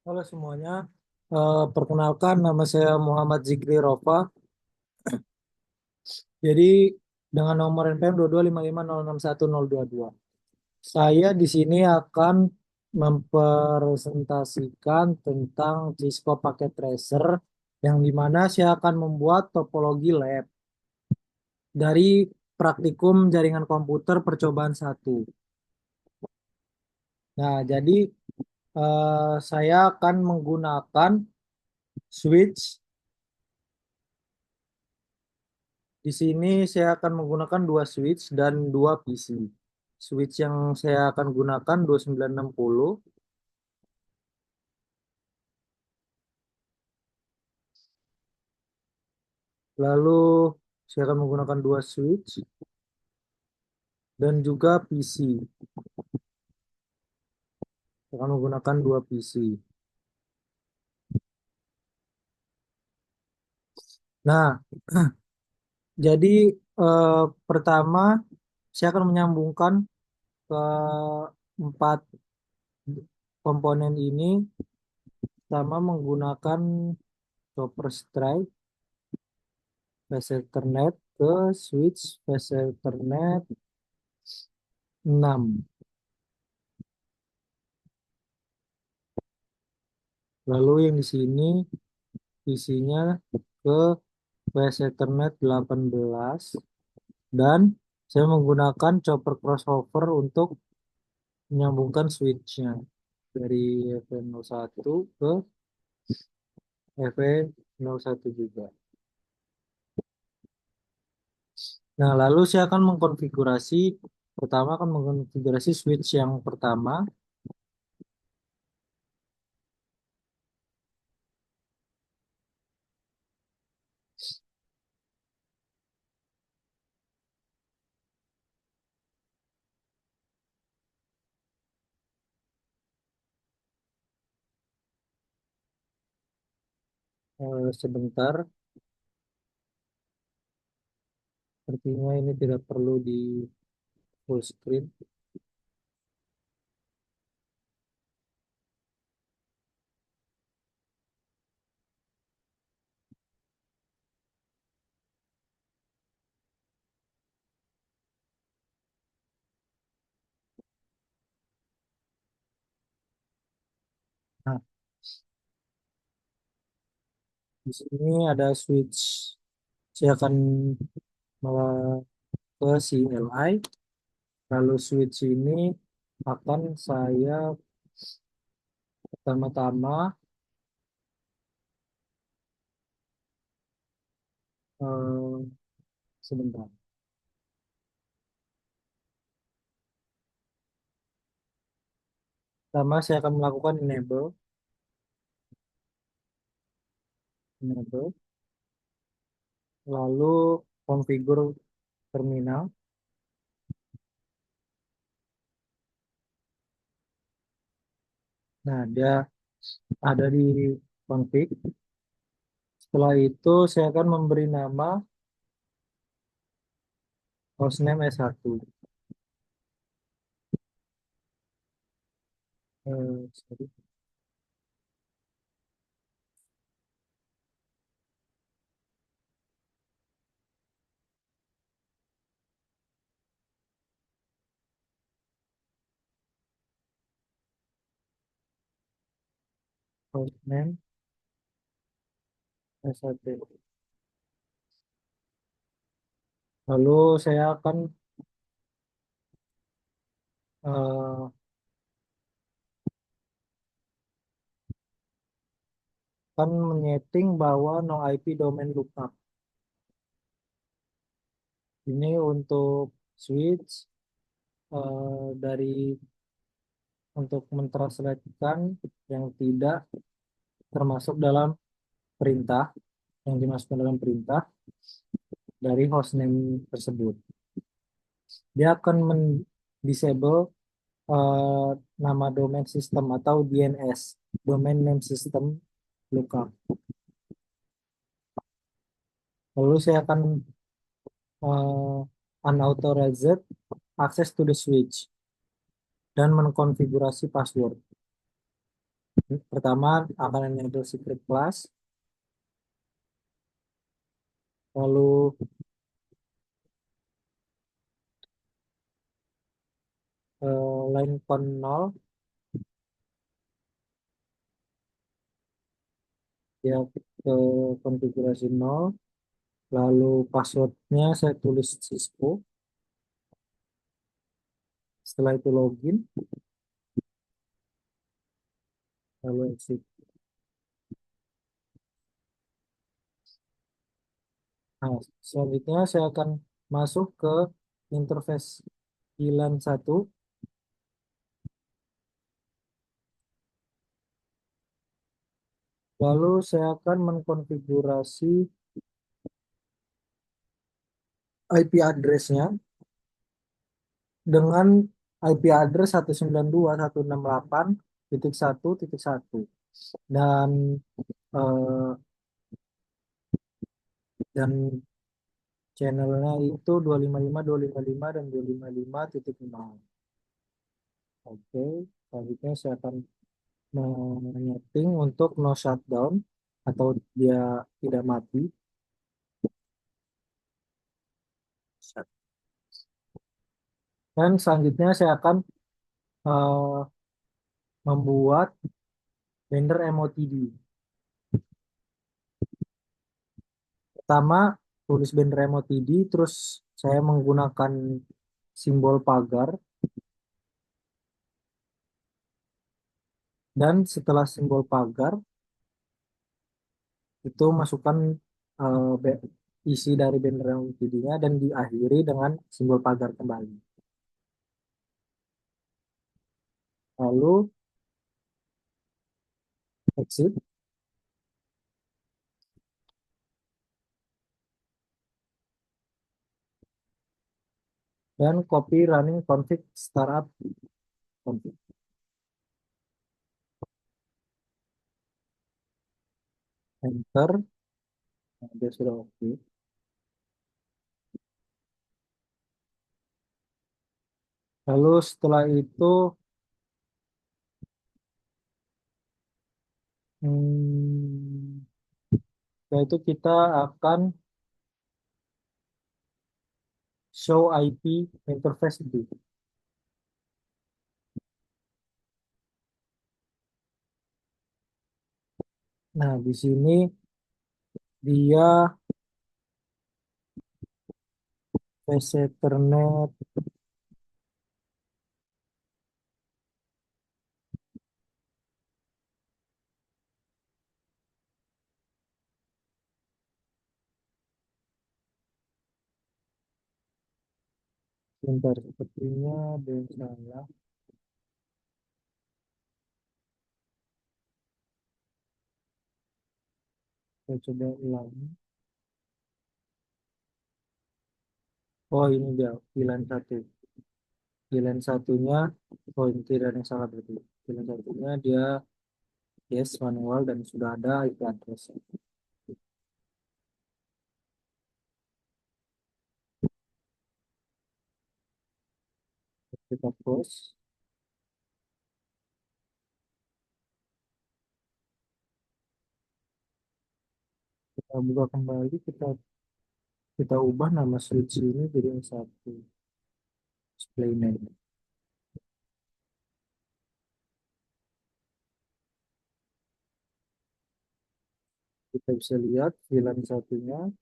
Halo semuanya, perkenalkan nama saya Muhammad Zikri Rofa. Jadi dengan nomor NPM 22550610022. Saya di sini akan mempresentasikan tentang Cisco Packet Tracer yang dimana saya akan membuat topologi lab dari praktikum jaringan komputer percobaan satu. Nah, jadi saya akan menggunakan switch. Di sini saya akan menggunakan dua switch dan dua PC. Switch yang saya akan gunakan 2960, lalu saya akan menggunakan dua switch dan juga PC. Saya akan menggunakan dua PC. Nah, jadi eh, pertama saya akan menyambungkan ke empat komponen ini sama menggunakan copper stripe fast Ethernet ke switch fast Ethernet 6. Lalu yang di sini isinya ke flash Ethernet 18 dan saya menggunakan chopper crossover untuk menyambungkan switchnya dari EV01 ke EV01 juga. Nah, lalu saya akan mengkonfigurasi, pertama akan mengkonfigurasi switch yang pertama. Sebentar, sepertinya ini tidak perlu di full screen. Nah, di sini ada switch. Saya akan bawa ke CLI. Lalu switch ini akan saya pertama-tama eh, sebentar. Pertama saya akan melakukan enable, lalu configure terminal. Nah, dia ada di config. Setelah itu saya akan memberi nama hostname S1. Sorry, hostname S1. Lalu saya eh, akan menyeting bahwa no IP domain lookup. Ini untuk switch dari untuk mentranslatekan yang tidak termasuk dalam perintah, yang dimasukkan dalam perintah dari hostname tersebut. Dia akan disable eh, nama domain system atau DNS, domain name system lookup. Lalu saya akan eh, unauthorized access to the switch dan mengkonfigurasi password. Pertama akan enable secret class, lalu line count 0, ya ke konfigurasi 0, lalu passwordnya saya tulis Cisco, setelah itu login, lalu exit. Nah, selanjutnya saya akan masuk ke interface VLAN 1, lalu saya akan mengkonfigurasi IP address-nya dengan IP address 192.168.1.1 dan eh, dan channelnya itu 255, 255 dan 255.0. Oke, selanjutnya saya akan menyeting untuk no shutdown atau dia tidak mati. Dan selanjutnya saya akan eh, membuat render MOTD. Pertama, tulis banner MOTD, terus saya menggunakan simbol pagar, dan setelah simbol pagar, itu masukkan isi dari banner MOTD-nya dan diakhiri dengan simbol pagar kembali. Lalu exit dan copy running config startup config. Enter, nah, dia sudah oke. Lalu setelah itu hmm, setelah itu kita akan show IP interface itu. Nah, di sini dia PC Ethernet, bentar sepertinya ada yang salah. Saya coba ulangi. Oh, ini dia pilihan satu. Pilihan satunya, oh ini tidak ada yang salah berarti. Pilihan satunya dia yes manual dan sudah ada IP address. Kita close, kita buka kembali, kita kita ubah nama switch ini jadi yang satu. Display name. Kita bisa lihat VLAN satunya.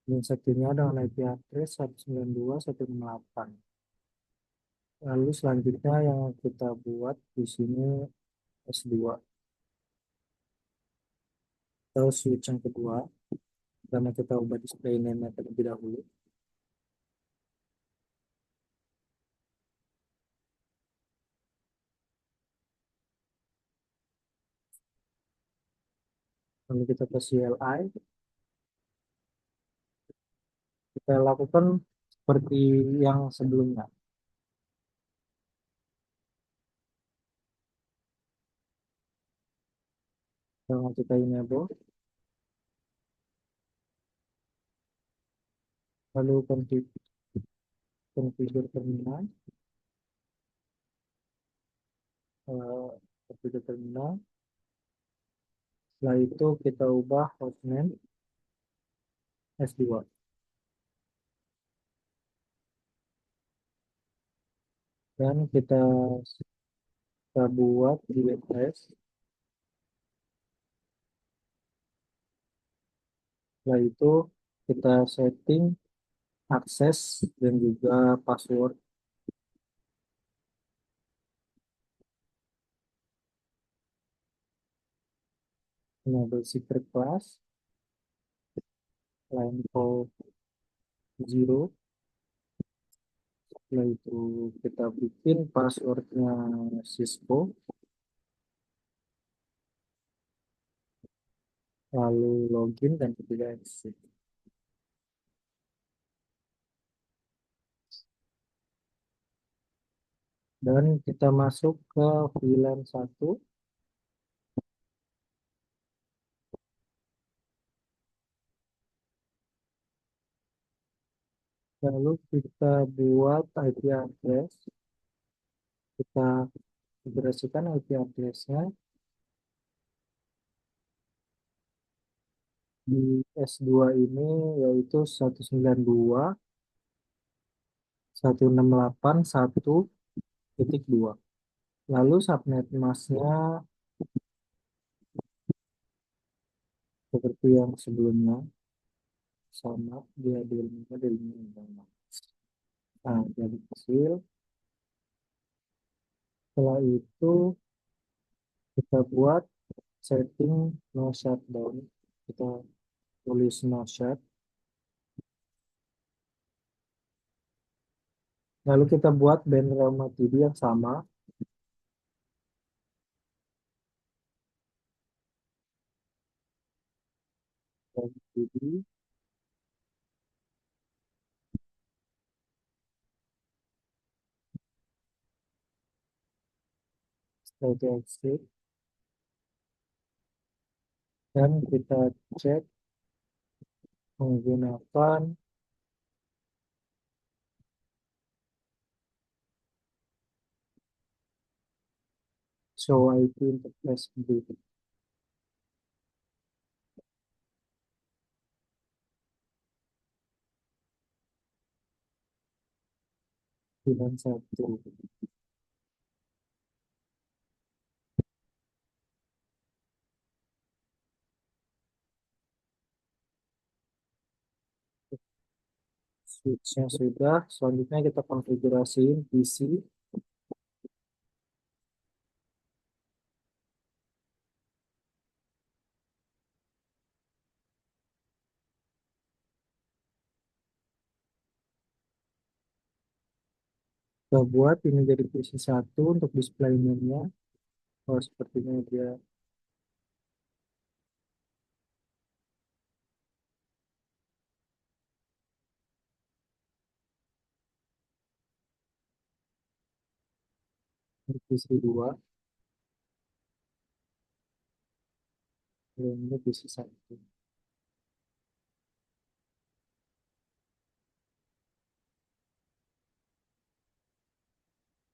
Yang satunya dengan IP address 192.168. Lalu selanjutnya yang kita buat di sini S2 atau switch yang kedua, karena kita ubah display name terlebih dahulu. Lalu kita ke CLI, kita lakukan seperti yang sebelumnya. Kalau kita enable, lalu configure terminal, eh, configure terminal. Setelah itu kita ubah hostname S2 dan kita buat di address. Setelah itu kita setting akses dan juga password, enable secret class, line call 0. Setelah itu kita bikin passwordnya Cisco, lalu login dan ketiga exit. Dan kita masuk ke VLAN 1. Lalu kita buat IP address. Kita konfigurasikan IP address-nya di S2 ini yaitu 192.168.1.2. Lalu subnet masknya seperti yang sebelumnya, sama dia di nah, jadi kecil. Setelah itu kita buat setting no shutdown. Kita tulis no shut. Lalu kita buat band Rama TD yang sama. TD, setelah itu exit. Dan kita cek menggunakan show IP interface brief dengan satu. Switch-nya sudah, selanjutnya kita konfigurasiin PC. Kita buat ini jadi PC 1 untuk display name-nya. Oh, sepertinya dia di PC 2, ini PC 1.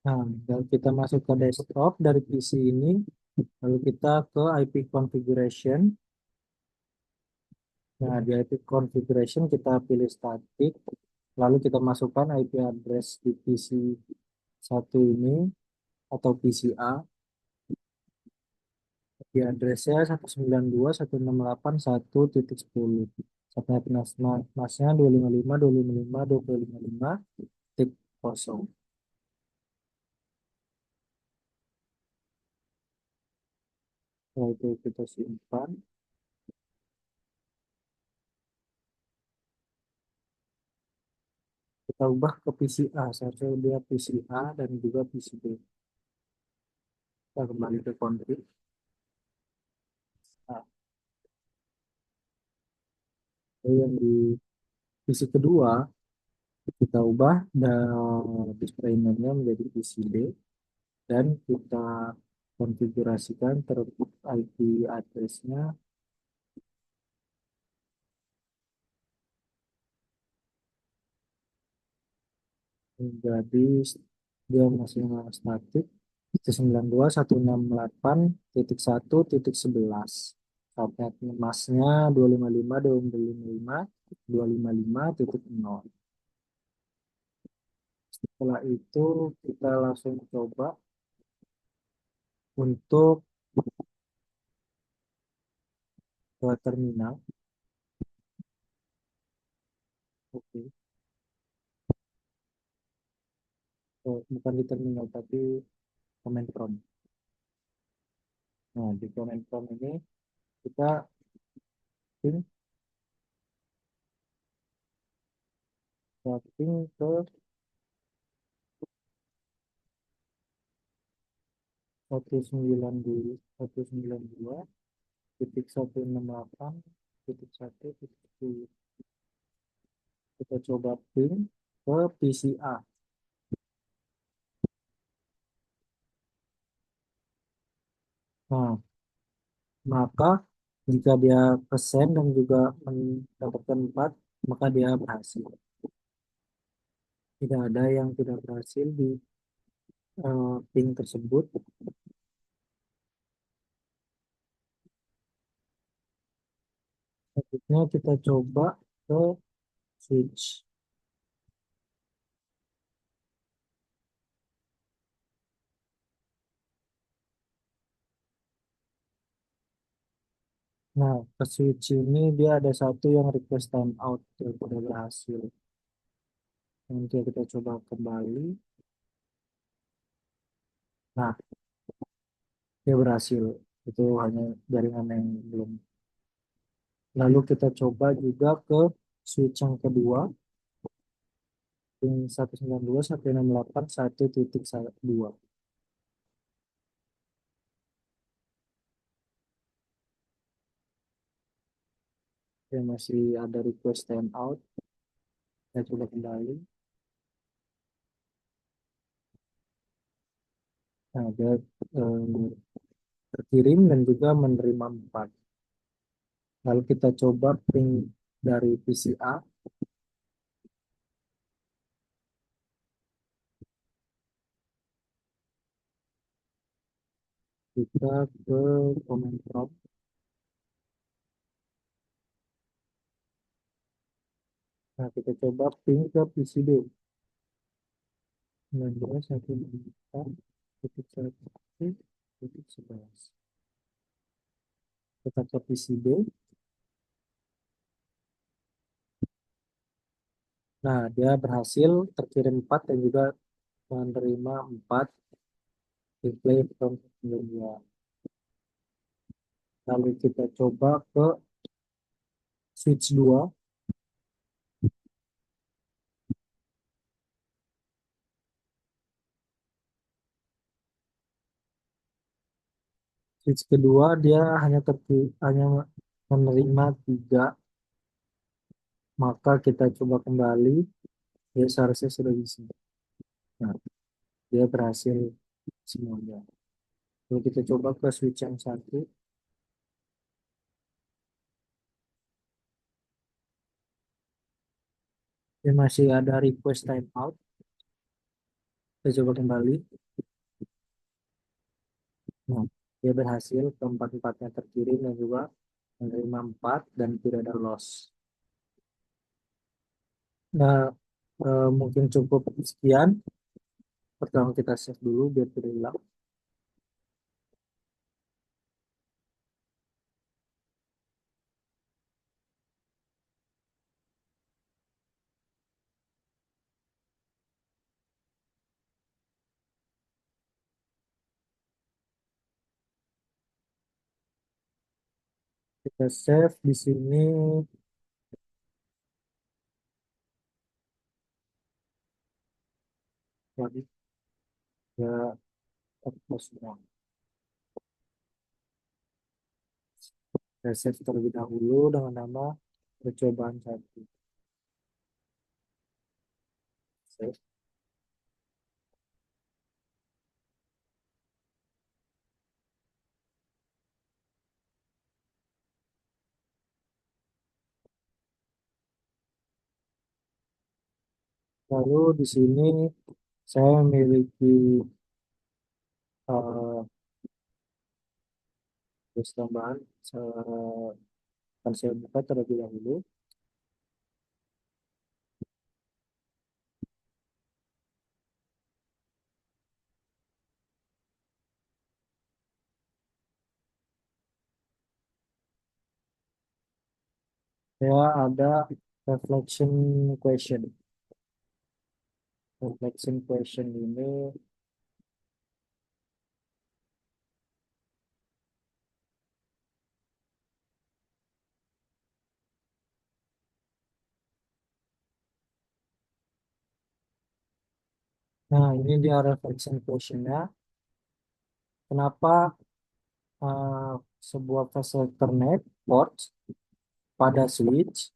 Nah, kalau kita masuk ke desktop dari PC ini, lalu kita ke IP configuration. Nah, di IP configuration kita pilih static, lalu kita masukkan IP address di PC 1 ini atau PCA. IP addressnya 192.168.1.10. Subnet masnya 255.255.255.0. Setelah itu kita simpan. Kita ubah ke PCA. Seharusnya dia PCA dan juga PCB. Kita kembali ke config. Nah, yang di PC kedua kita ubah dan display name-nya menjadi PCB dan kita konfigurasikan IP address-nya. Jadi dia masih statik. 192.168.1.11. Subnet masnya 255, 255, 255.0. Setelah itu kita langsung coba untuk ke terminal. Oke. Oh, bukan di terminal tapi command prompt. Nah, di command prompt ini kita ping ping ke 192.168.1.1. Kita coba ping ke PCA. Nah, maka jika dia pesen dan juga mendapatkan 4, maka dia berhasil. Tidak ada yang tidak berhasil di ping tersebut. Selanjutnya kita coba ke switch. Nah, ke switch ini dia ada satu yang request timeout yang sudah berhasil. Nanti kita coba kembali. Nah, dia berhasil. Itu hanya jaringan yang belum. Lalu kita coba juga ke switch yang kedua. Ping 192.168.1.2. Yang masih ada request timeout. Saya coba kembali. Nah, dia terkirim dan juga menerima 4. Lalu kita coba ping dari PCA. Kita ke command prompt. Nah, kita coba ping ke PCB. 19.1.1.11. Kita ke PCB. Nah, dia berhasil terkirim 4 dan juga menerima 4 replay from Indonesia. Lalu kita coba ke switch 2. Switch kedua dia hanya menerima 3. Maka kita coba kembali. Dia seharusnya sudah bisa. Nah, dia berhasil semuanya. Lalu kita coba ke switch yang satu. Dia masih ada request timeout. Kita coba kembali. Nah, dia berhasil keempat-empatnya terkirim dan juga menerima 4 dan tidak ada loss. Nah, mungkin cukup sekian. Pertama kita save dulu biar tidak hilang. Kita save di sini. Lagi ya, kita semua. Saya save terlebih dahulu dengan nama percobaan satu. Save. Lalu di sini saya memiliki uh, tulis tambahan. Akan saya buka terlebih dahulu. Saya ada reflection question. Reflection question ini, nah ini dia reflection questionnya. Kenapa uh, sebuah fast Ethernet port pada switch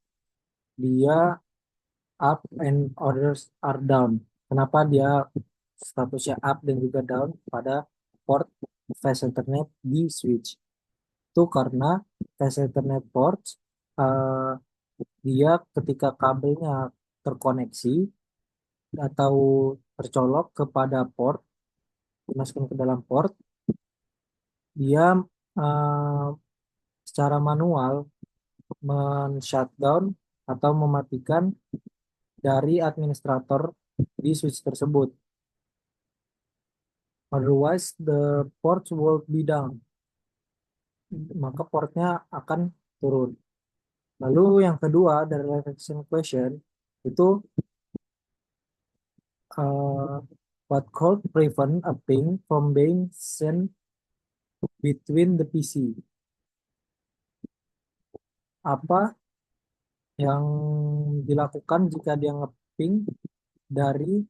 dia up and others are down? Kenapa dia statusnya up dan juga down pada port fast Ethernet di switch? Itu karena fast Ethernet port uh, dia ketika kabelnya terkoneksi atau tercolok kepada port, dimasukkan ke dalam port, dia uh, secara manual men-shutdown atau mematikan dari administrator di switch tersebut. Otherwise, the port will be down. Maka portnya akan turun. Lalu yang kedua dari reflection question itu uh, what could prevent a ping from being sent between the PC? Apa yang dilakukan jika dia ngeping dari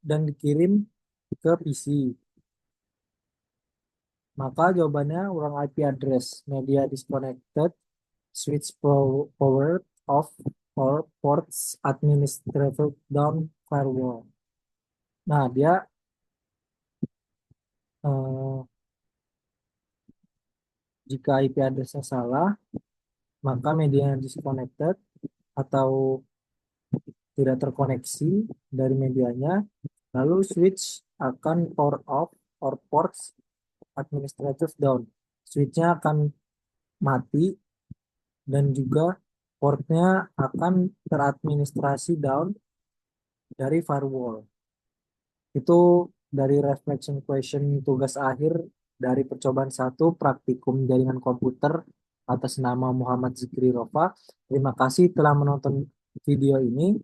dan dikirim ke PC? Maka jawabannya ulang IP address, media disconnected, switch power off, or ports administrator down firewall. Nah, dia eh, jika IP addressnya salah, maka media disconnected atau tidak terkoneksi dari medianya, lalu switch akan power off or ports administrator down. Switchnya akan mati dan juga portnya akan teradministrasi down dari firewall. Itu dari reflection question tugas akhir dari percobaan satu praktikum jaringan komputer atas nama Muhammad Zikri Rofa. Terima kasih telah menonton video ini.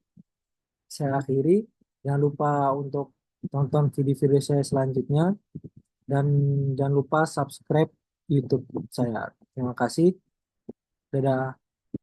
Saya akhiri. Jangan lupa untuk tonton video-video saya selanjutnya dan jangan lupa subscribe YouTube saya. Terima kasih. Dadah.